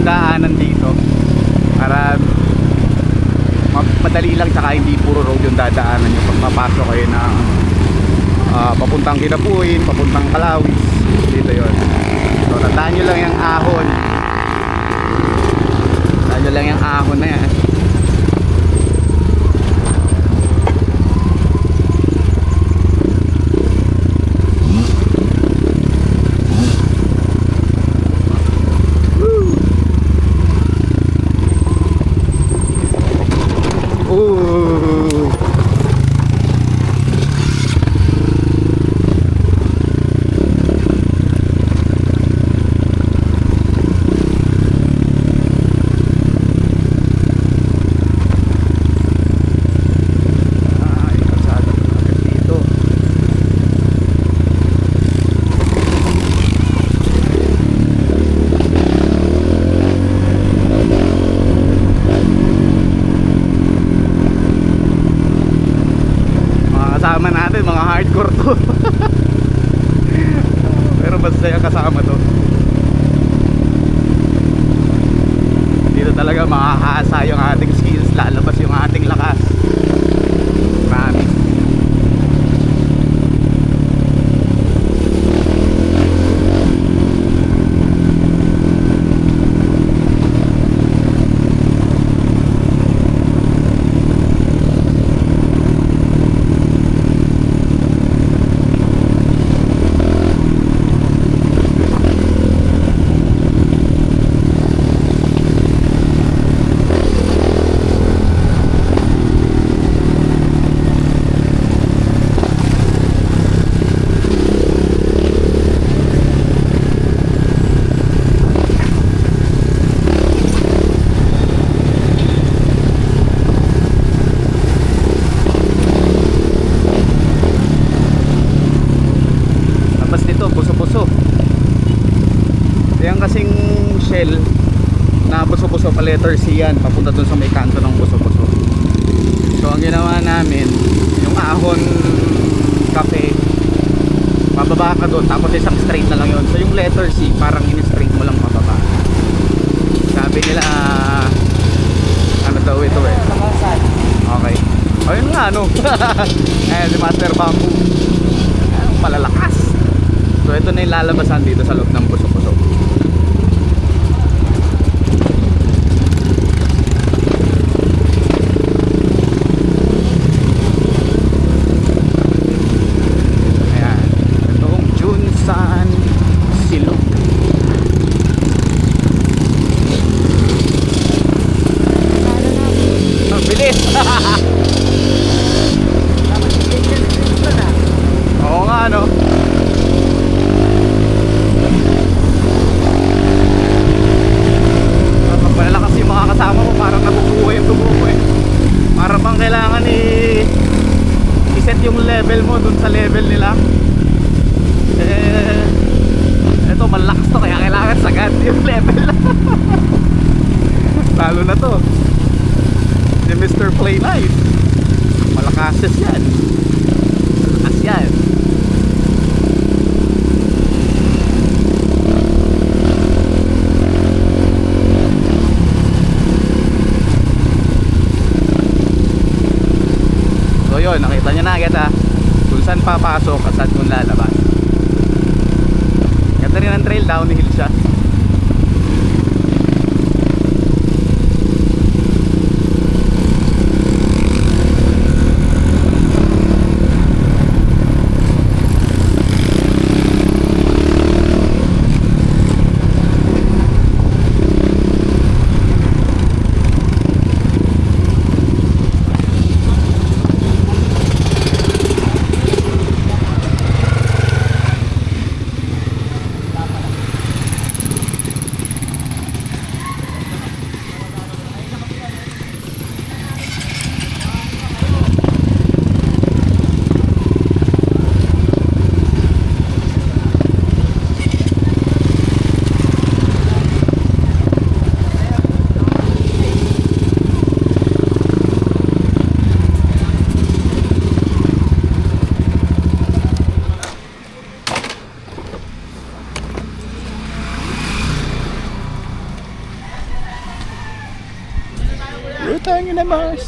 daanan dito para madali lang, tsaka hindi puro road yung dadaanan nyo pag papasok kayo ng papuntang Kinapuin, papuntang Kalawis. Dito yon. So tandaan nyo lang yung ahon, tandaan nyo lang yung ahon na yan. Kasama natin mga hardcore to. Pero basta yung kasama to, dito talaga makakaasa yung ating skills, lalabas yung ating lakas. Promise. Kasing Shell na buso-buso pa, letter C yan, papunta dun sa may kanto ng buso-buso. So ang ginawa namin, yung ahon cafe, bababa ka dun, tapos isang straight na lang yun. So yung letter C, parang in-straight mo lang pababa. Sabi nila ano daw ito eh, okay, ayun nga ano. Ayan si Master Bamboo, malalakas. So ito na yung lalabasan dito sa loob ng buso-buso. Oo nga no. Malalakas yung mga kasama ko, parang nabubuhay yung tubo ko eh. Para bang kailangan i-set yung level mo dun sa level nila. Eto malakas to, kaya kailangan sagad yung level. Lalo na to si Mr. Play Nice, malakas yan. Malakas yan. So yun, nakita nyo na agad kung saan papasok at saan kung lalabas. Ganda rin ang trail, downhill siya. Utang na mas.